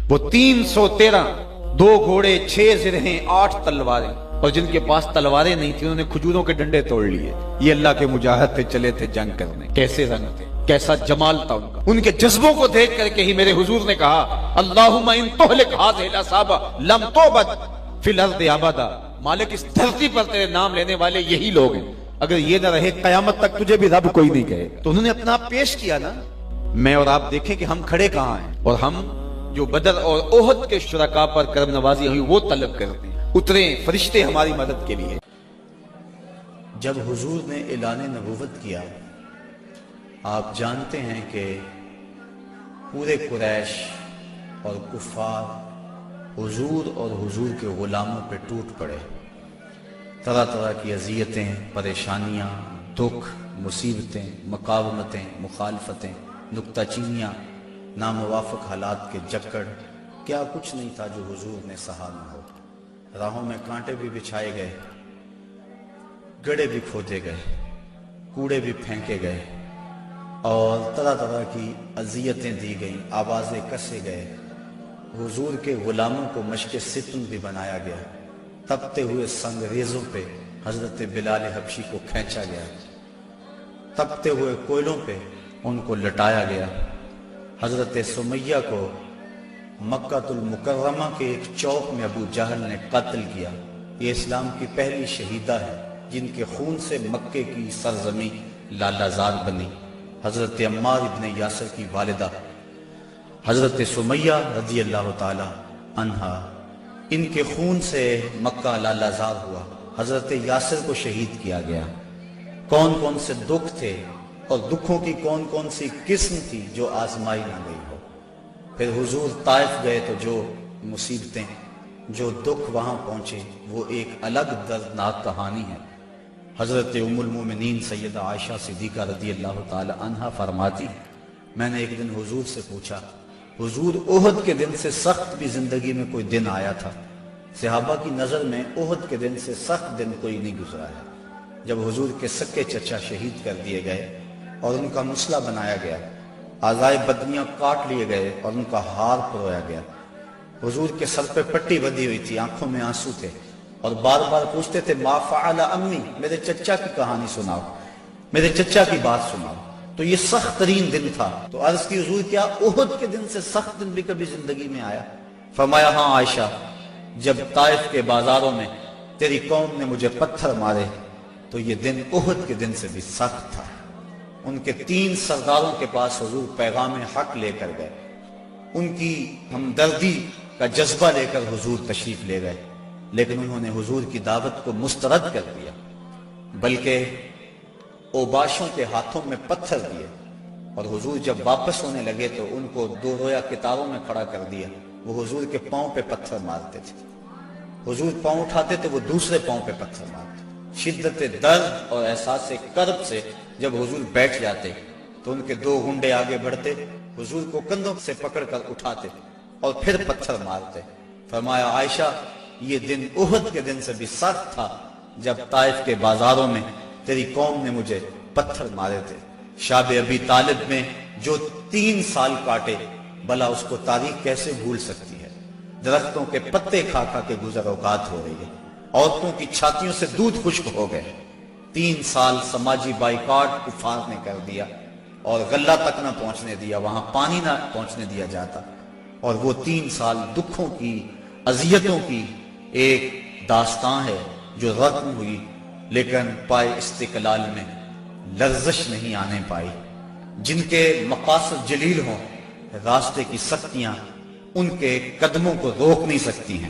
وہ 313 2 گھوڑے 6 زرہیں 8 تلواریں، اور جن کے پاس تلواریں نہیں تھی انہوں نے کھجوروں کے ڈنڈے توڑ لیے. یہ اللہ کے مجاہد تھے، چلے تھے جنگ کرنے. کیسے رنگ تھے، کیسا جمال تھا ان کا. ان کے جذبوں کو دیکھ کر کے ہی میرے حضور نے کہا اللہم ان تہلک هذه الاصحاب لم تعبد فی الارض ابدا. مالک اس دھرتی پر تیرے نام لینے والے یہی لوگ ہیں، اگر یہ نہ رہے قیامت تک تجھے بھی رب کوئی نہیں کہے. تو انہوں نے اپنا آپ پیش کیا نا. میں اور آپ دیکھیں کہ ہم کھڑے کہاں ہیں، اور ہم جو بدر اور احد کے شرکاء پر کرم نوازی ہوئی وہ طلب کرتے ہیں. اتریں فرشتے ہماری مدد کے لیے. جب حضور نے اعلان نبوت کیا، آپ جانتے ہیں کہ پورے قریش اور کفار حضور اور حضور کے غلاموں پہ ٹوٹ پڑے. طرح طرح کی اذیتیں، پریشانیاں، دکھ، مصیبتیں، مقاومتیں، مخالفتیں، نکتہ چینیاں، ناموافق حالات کے جکڑ، کیا کچھ نہیں تھا جو حضور نے سہا نہ ہو. راہوں میں کانٹے بھی بچھائے گئے، گڑھے بھی کھودے گئے، کوڑے بھی پھینکے گئے، اور طرح طرح کی اذیتیں دی گئیں، آوازیں کسے گئے. حضور کے غلاموں کو مشق ستم بھی بنایا گیا. تپتے ہوئے سنگریزوں پہ حضرت بلال حبشی کو کھینچا گیا، تپتے ہوئے کوئلوں پہ ان کو لٹایا گیا. حضرت سمیہ کو مکہ المکرمہ کے ایک چوک میں ابو جہل نے قتل کیا. یہ اسلام کی پہلی شہیدہ ہے جن کے خون سے مکے کی سرزمین لالہ زار بنی. حضرت عمار ابن یاسر کی والدہ حضرت سمیہ رضی اللہ تعالی عنہا، ان کے خون سے مکہ لالہ زار ہوا. حضرت یاسر کو شہید کیا گیا. کون کون سے دکھ تھے اور دکھوں کی کون کون سی قسم تھی جو آزمائی نہ گئی ہو. پھر حضور طائف گئے تو جو مصیبتیں، جو دکھ وہاں پہنچے وہ ایک الگ دردناک کہانی ہے. حضرت ام المومنین سیدہ عائشہ صدیقہ رضی اللہ تعالی عنہا فرماتی ہیں، میں نے ایک دن حضور سے پوچھا، حضور احد کے دن سے سخت بھی زندگی میں کوئی دن آیا تھا؟ صحابہ کی نظر میں احد کے دن سے سخت دن کوئی نہیں گزرا ہے. جب حضور کے سکے چچا شہید کر دیے گئے اور ان کا مسلح بنایا گیا، اعضائے بدنیاں کاٹ لیے گئے اور ان کا ہار پرویا گیا. حضور کے سر پہ پٹی بندھی ہوئی تھی، آنکھوں میں آنسو تھے، اور بار بار پوچھتے تھے ما فعل امی، میرے چچا کی کہانی سناؤ، میرے چچا کی بات سناؤ. تو یہ سخت ترین دن تھا. تو عرض کی حضور کیا احد کے دن سے سخت دن بھی کبھی زندگی میں آیا؟ فرمایا ہاں عائشہ، جب طائف کے بازاروں میں تیری قوم نے مجھے پتھر مارے تو یہ دن احد کے دن سے بھی سخت تھا. ان کے 3 سرداروں کے پاس حضور پیغام حق لے کر گئے، ان کی ہمدردی کا جذبہ لے کر حضور تشریف لے گئے، لیکن انہوں نے حضور کی دعوت کو مسترد کر دیا، بلکہ اوباشوں کے ہاتھوں میں پتھر دیے. اور حضور جب واپس ہونے لگے تو ان کو 2 رویا کتاروں میں کھڑا کر دیا. وہ حضور کے پاؤں پہ پتھر مارتے تھے، حضور پاؤں اٹھاتے تو وہ دوسرے پاؤں پہ پتھر مارتے. شدت درد اور احساس کرب سے جب حضور بیٹھ جاتے تو ان کے 2 گنڈے آگے بڑھتے، حضور کو کندھوں سے پکڑ کر اٹھاتے اور پھر پتھر مارتے. فرمایا عائشہ، یہ دن احد کے دن سے بھی سخت تھا جب طائف کے بازاروں میں تیری قوم نے مجھے پتھر مارے تھے. شاب ابی طالب میں جو 3 سال کاٹے، بلا اس کو تاریخ کیسے بھول سکتی ہے؟ درختوں کے پتے کھا کھا کے گزر اوقات ہو رہی ہے، عورتوں کی چھاتیوں سے دودھ خشک ہو گئے. 3 سال سماجی بائیکاٹ کفار نے کر دیا اور غلہ تک نہ پہنچنے دیا، وہاں پانی نہ پہنچنے دیا جاتا. اور وہ 3 سال دکھوں کی، اذیتوں کی ایک داستان ہے جو رقم ہوئی، لیکن پائے استقلال میں لرزش نہیں آنے پائی. جن کے مقاصد جلیل ہوں، راستے کی سختیاں ان کے قدموں کو روک نہیں سکتی ہیں.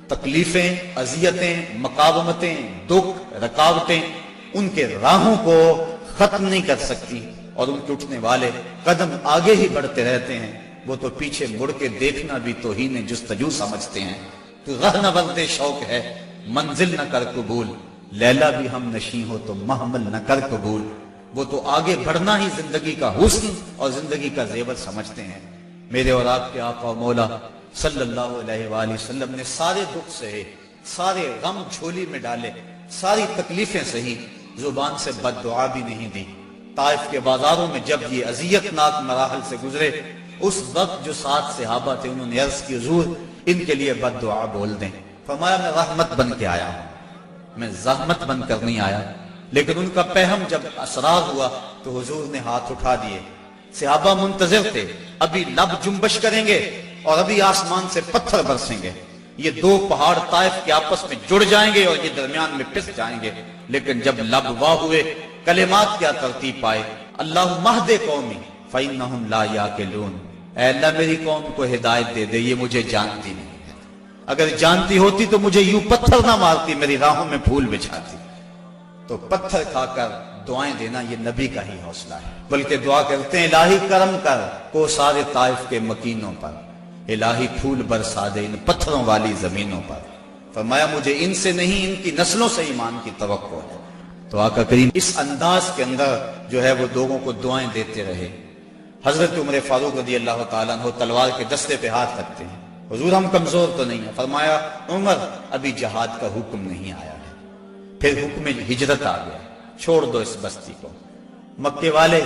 تکلیفیں، اذیتیں، مقاومتیں، دکھ، رکاوٹیں ان کے راہوں کو ختم نہیں کر سکتی، اور ان کے اٹھنے والے قدم آگے ہی بڑھتے رہتے ہیں. وہ تو پیچھے مڑ کے دیکھنا بھی توہین جستجو سمجھتے ہیں. تو راہ نہ بندے شوق ہے، منزل نہ کر قبول، لیلا بھی ہم نشیں ہو تو محمل نہ کر قبول. وہ تو آگے بڑھنا ہی زندگی کا حسن اور زندگی کا زیور سمجھتے ہیں. میرے اور آپ کے آقا و مولا صلی اللہ علیہ وآلہ وسلم نے سارے دکھ سہے، سارے غم جھولی میں ڈالے، ساری تکلیفیں سہی، زبان سے بد دعا بھی نہیں دی. طائف کے بازاروں میں جب یہ اذیت ناک مراحل سے گزرے، اس وقت جو 7 صحابہ تھے انہوں نے عرض کی حضور ان کے لیے بد دعا بول دیں. فرمایا میں رحمت بن کے آیا ہوں, میں زحمت بن کر نہیں آیا. لیکن ان کا پہم جب اسرار ہوا تو حضور نے ہاتھ اٹھا دیے. صحابہ منتظر تھے, ابھی لب جنبش کریں گے اور ابھی آسمان سے پتھر برسیں گے, یہ 2 پہاڑ طائف کے آپس میں جڑ جائیں گے اور یہ درمیان میں پس جائیں گے. لیکن جب لب واہ ہوئے, کلمات کیا ترتیب پائے, اللہم اہد قومی فإنہم لا یعقلون, اے اللہ میری قوم کو ہدایت دے دے, یہ مجھے جانتی نہیں ہے, اگر جانتی ہوتی تو مجھے یوں پتھر نہ مارتی, میری راہوں میں پھول بچھاتی. تو پتھر کھا کر دعائیں دینا یہ نبی کا ہی حوصلہ ہے. بلکہ دعا کرتے ہیں الہی کرم کر کو سارے طائف کے مکینوں پر, الہی پھول برسا دے ان پتھروں والی زمینوں پر. فرمایا مجھے ان سے نہیں ان کی نسلوں سے ایمان کی توقع ہے. تو آقا کریم اس انداز کے اندر جو ہے وہ لوگوں کو دعائیں دیتے رہے. حضرت عمر فاروق رضی اللہ تعالیٰ عنہ تلوار کے دستے پہ ہاتھ رکھتے ہیں, حضور ہم کمزور تو نہیں ہیں. فرمایا عمر ابھی جہاد کا حکم نہیں آیا ہے. پھر حکم ہجرت آ گیا, چھوڑ دو اس بستی کو, مکے والے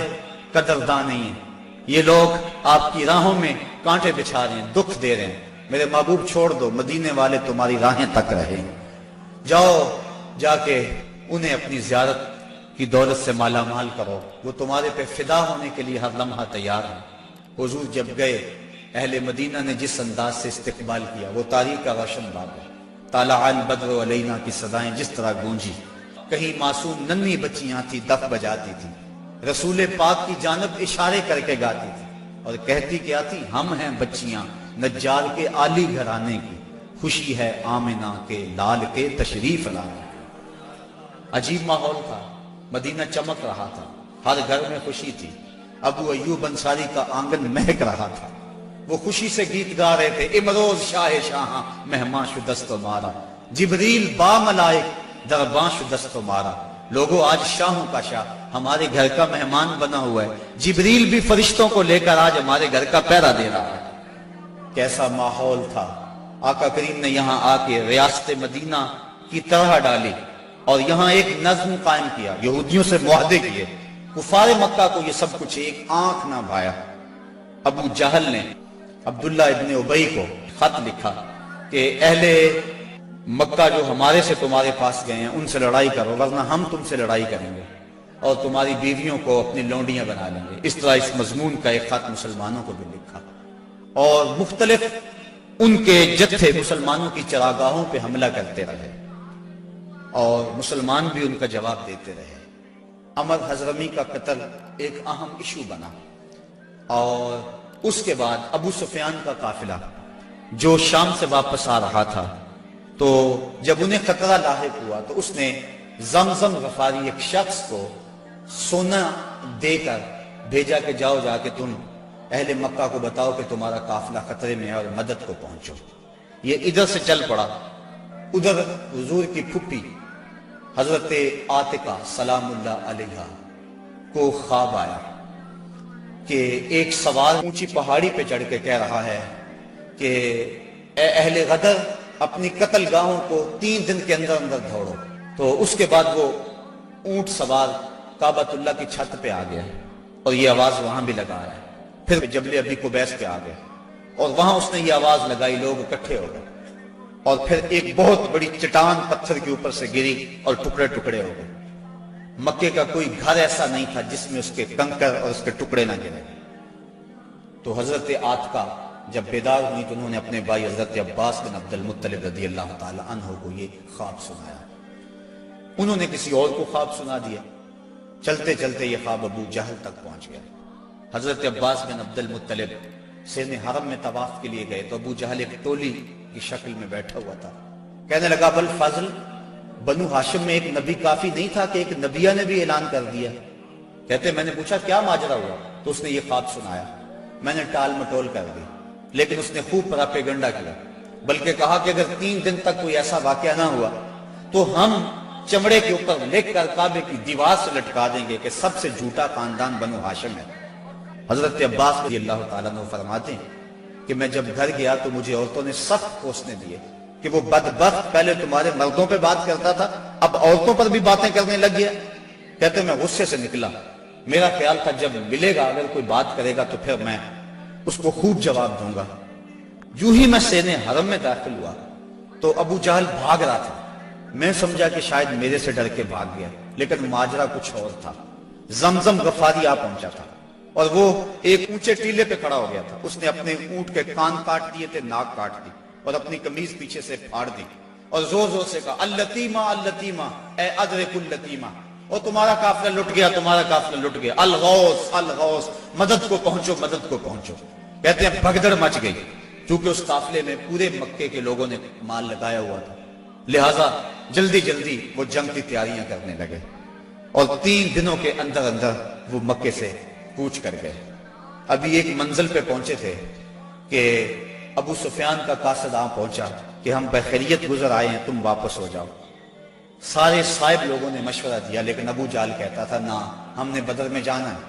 قدردان نہیں ہیں, یہ لوگ آپ کی راہوں میں کانٹے بچھا رہے ہیں, دکھ دے رہے ہیں, میرے محبوب چھوڑ دو, مدینے والے تمہاری راہیں تک رہے, جاؤ جا کے انہیں اپنی زیارت کی دولت سے مالا مال کرو, وہ تمہارے پہ فدا ہونے کے لیے ہر لمحہ تیار ہیں. حضور جب گئے, اہل مدینہ نے جس انداز سے استقبال کیا وہ تاریخ کا روشن باب ہے. طالع البدر علینا کی صدائیں جس طرح گونجی, کہیں معصوم ننھی بچیاں تھی دف بجاتی تھی, رسول پاک کی جانب اشارے کر کے گاتی تھی اور کہتی کیا تھی, ہم ہیں بچیاں نجار کے عالی گھرانے کی, خوشی ہے آمنہ کے لال کے تشریف لانے. عجیب ماحول تھا, مدینہ چمک رہا تھا, ہر گھر میں خوشی تھی. ابو ایوب انصاری کا آنگن مہک رہا تھا, وہ خوشی سے گیت گا رہے تھے, امروز شاہ شاہاں مہمان شدست و مارا, جبریل با ملائک درباں شدست و مارا. لوگوں آج شاہوں کا شاہ ہمارے گھر کا مہمان بنا ہوا ہے, جبریل بھی فرشتوں کو لے کر آج ہمارے گھر کا پہرا دے رہا ہے. کیسا ماحول تھا. آقا کریم نے یہاں آ کے ریاست مدینہ کی طرح ڈالی اور یہاں ایک نظم قائم کیا, یہودیوں سے معاہدے کیے. کفار مکہ کو یہ سب کچھ ایک آنکھ نہ بھایا. ابو جہل نے عبداللہ ابن ابی کو خط لکھا کہ اہل مکہ جو ہمارے سے تمہارے پاس گئے ہیں ان سے لڑائی کرو, ورنہ ہم تم سے لڑائی کریں گے اور تمہاری بیویوں کو اپنی لونڈیاں بنا لیں گے. اس طرح اس مضمون کا ایک خط مسلمانوں کو بھی لکھا اور مختلف ان کے جتھے مسلمانوں کی چراگاہوں پہ حملہ کرتے رہے اور مسلمان بھی ان کا جواب دیتے رہے. عمر حضرمی کا قتل ایک اہم ایشو بنا اور اس کے بعد ابو سفیان کا قافلہ جو شام سے واپس آ رہا تھا, تو جب انہیں خطرہ لاحق ہوا تو اس نے زمزم غفاری ایک شخص کو سونا دے کر بھیجا کہ جاؤ جا کے تم اہل مکہ کو بتاؤ کہ تمہارا قافلہ خطرے میں ہے اور مدد کو پہنچو. یہ ادھر سے چل پڑا, ادھر حضور کی پھپھی حضرت عاتقہ سلام اللہ علیہا کو خواب آیا کہ ایک سوار اونچی پہاڑی پہ چڑھ کے کہہ رہا ہے کہ اے اہل غدر اپنی قتل گاہوں کو 3 دن کے اندر اندر دھوڑو. تو اس کے بعد وہ اونٹ سوار کعبۃ اللہ کی چھت پہ آ گیا اور یہ آواز وہاں بھی لگا ہے. پھر جبل ابی قبیس پہ آ گیا اور وہاں اس نے یہ آواز لگائی, لوگ اکٹھے ہو گئے اور پھر ایک بہت بڑی چٹان پتھر کے اوپر سے گری اور ٹکڑے ٹکڑے ہو گئے. مکے کا کوئی گھر ایسا نہیں تھا جس میں اس کے کنکر اور اس کے ٹکڑے نہ گرے. تو حضرت عاتقہ جب بیدار ہوئی تو انہوں نے اپنے بھائی حضرت عباس بن عبد المطلب رضی اللہ تعالی عنہ کو یہ خواب سنایا. انہوں نے کسی اور کو خواب سنا دیا. چلتے چلتے یہ خواب ابو جہل تک پہنچ گیا. حضرت عباس بن عبد المطلب سین حرم میں طواف کے لیے گئے تو ابو جہل ایک ٹولی کی شکل میں بیٹھا ہوا تھا. کہنے لگا بل فضل, بنو ہاشم میں ایک نبی کافی نہیں تھا کہ ایک نبیہ نے بھی اعلان کر دیا. کہتے میں نے پوچھا کیا ماجرا ہوا, تو اس نے یہ خواب سنایا. میں نے ٹال مٹول کر دی, لیکن اس نے خوب پراپیگنڈا کیا, بلکہ کہا کہ اگر 3 دن تک کوئی ایسا واقعہ نہ ہوا تو ہم چمڑے کے اوپر لکھ کر کعبے کی دیوار سے لٹکا دیں گے کہ سب سے جھوٹا خاندان بنو ہاشم ہے. حضرت عباس رضی اللہ تعالیٰ عنہ فرماتے ہیں کہ میں جب گھر گیا تو مجھے عورتوں نے سخت کوسنے دیے کہ وہ بدبخت پہلے تمہارے مردوں پہ بات کرتا تھا, اب عورتوں پر بھی باتیں کرنے لگ گیا. کہتے میں غصے سے نکلا. میرا خیال تھا جب ملے گا اگر کوئی بات کرے گا تو پھر میں اس کو خوب جواب دوں گا۔ یوں ہی میں سینے حرم میں داخل ہوا تو ابو جہل بھاگ رہا تھا۔ میں سمجھا کہ شاید میرے سے ڈر کے بھاگ گیا، لیکن ماجرا کچھ اور تھا۔ زمزم غفاری آ پہنچا تھا اور وہ ایک اونچے ٹیلے پہ کھڑا ہو گیا تھا۔ اس نے اپنے اونٹ کے کان کاٹ دیے تھے، ناک کاٹ دی اور اپنی قمیض پیچھے سے پھاڑ دی اور زور زور سے کہا اللتیمہ اللتیمہ اے ادرک اللتیمہ، اور تمہارا قافلہ لٹ گیا، تمہارا قافلہ لٹ گیا، الغوث الغوث، مدد کو پہنچو، مدد کو پہنچو۔ کہتے ہیں بھگدڑ مچ گئی، چونکہ اس قافلے میں پورے مکے کے لوگوں نے مال لگایا ہوا تھا، لہٰذا جلدی جلدی وہ جنگ کی تیاریاں کرنے لگے اور 3 دنوں کے اندر اندر وہ مکے سے کوچ کر گئے۔ ابھی ایک منزل پہ پہنچے تھے کہ ابو سفیان کا قاصد آ پہنچا کہ ہم بخیریت گزر آئے ہیں، تم واپس ہو جاؤ۔ سارے صاحب لوگوں نے مشورہ دیا، لیکن ابو جہل کہتا تھا نہ، ہم نے بدر میں جانا ہے،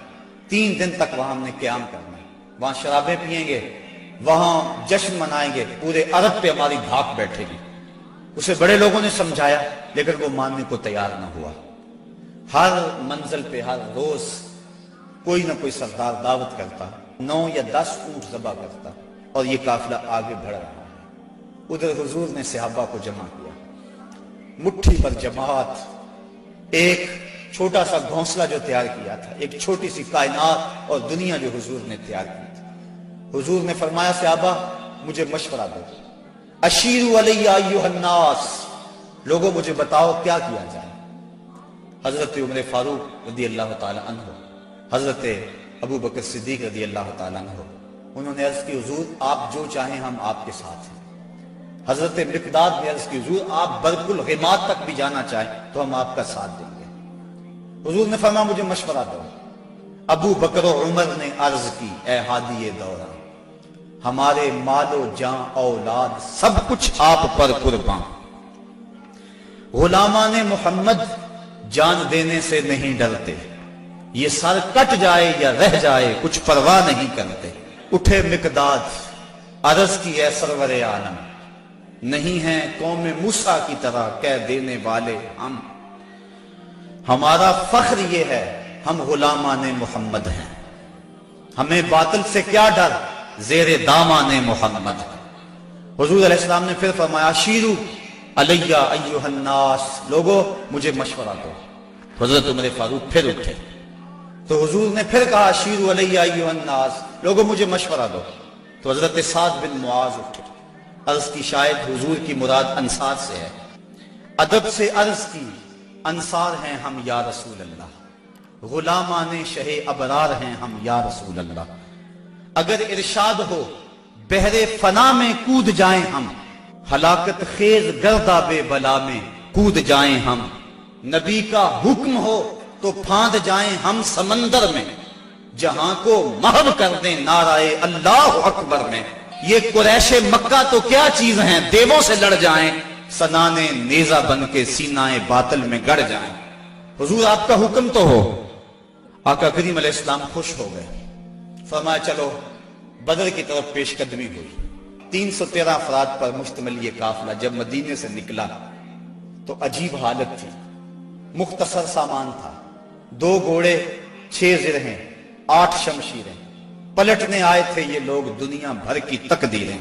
3 دن تک وہاں ہم نے قیام کرنا ہے، وہاں شرابیں پیئیں گے، وہاں جشن منائیں گے، پورے عرب پہ ہماری دھاک بیٹھے گی۔ اسے بڑے لوگوں نے سمجھایا لیکن وہ ماننے کو تیار نہ ہوا۔ ہر منزل پہ ہر روز کوئی نہ کوئی سردار دعوت کرتا، 9 یا 10 اونٹ ذبح کرتا اور یہ قافلہ آگے بڑھ رہا ہے۔ ادھر حضور نے صحابہ کو جمع کیا، مٹھی پر جماعت، ایک چھوٹا سا گھونسلہ جو تیار کیا تھا، ایک چھوٹی سی کائنات اور دنیا جو حضور نے تیار کی تھی۔ حضور نے فرمایا صحابہ مجھے مشورہ دو، اشیروا علی ایھا الناس، لوگوں مجھے بتاؤ کیا کیا جائے۔ حضرت عمر فاروق رضی اللہ تعالی عنہ، حضرت ابو بکر صدیق رضی اللہ تعالی عنہ، انہوں نے عرض کی حضور آپ جو چاہیں ہم آپ کے ساتھ ہیں۔ حضرت مقداد نے عرض کی حضور آپ برق الغماد تک بھی جانا چاہیں تو ہم آپ کا ساتھ دیں گے۔ حضور نے فرمایا مجھے مشورہ دو۔ ابو بکر و عمر نے عرض کی اے ہادی دورہ، ہمارے مال و جان اولاد سب کچھ آپ پر قربان، غلامان محمد جان دینے سے نہیں ڈرتے، یہ سر کٹ جائے یا رہ جائے کچھ پرواہ نہیں کرتے۔ اٹھے مقداد، عرض کی اے سرور عالم، نہیں ہیں قوم موسیٰ کی طرح کہہ دینے والے ہم، ہمارا فخر یہ ہے ہم غلامان محمد ہیں، ہمیں باطل سے کیا ڈر، زیر دامان محمد۔ حضور علیہ السلام نے پھر فرمایا شیرو علی ایھا الناس، لوگوں مجھے مشورہ دو۔ حضرت عمر فاروق پھر اٹھے تو حضور نے پھر کہا شیرو علی ایھا الناس، لوگوں مجھے مشورہ دو۔ تو حضرت سعد بن معاذ اٹھے، عرض کی شاید حضور کی مراد انصار سے ہے، ادب سے عرض کی انصار ہیں ہم یا رسول اللہ، غلامان شہ ابرار ہیں ہم یا رسول اللہ، اگر ارشاد ہو بحر فنا میں کود جائیں ہم، ہلاکت خیز گردہ بے بلا میں کود جائیں ہم، نبی کا حکم ہو تو پھاند جائیں ہم سمندر میں، جہاں کو محو کر دیں نعرہ اللہ اکبر میں، یہ قریش مکہ تو کیا چیز ہیں، دیووں سے لڑ جائیں، سنانے نیزہ بن کے سینہ باطل میں گڑ جائیں۔ حضور آپ کا حکم تو ہو۔ آقا کریم علیہ السلام خوش ہو گئے، فرمایا چلو بدر کی طرف پیش قدمی ہوئی۔ 313 افراد پر مشتمل یہ قافلہ جب مدینے سے نکلا تو عجیب حالت تھی، مختصر سامان تھا، 2 گھوڑے، 6 زرہیں، 8 شمشیریں، پلٹنے آئے تھے یہ لوگ دنیا بھر کی تقدیریں۔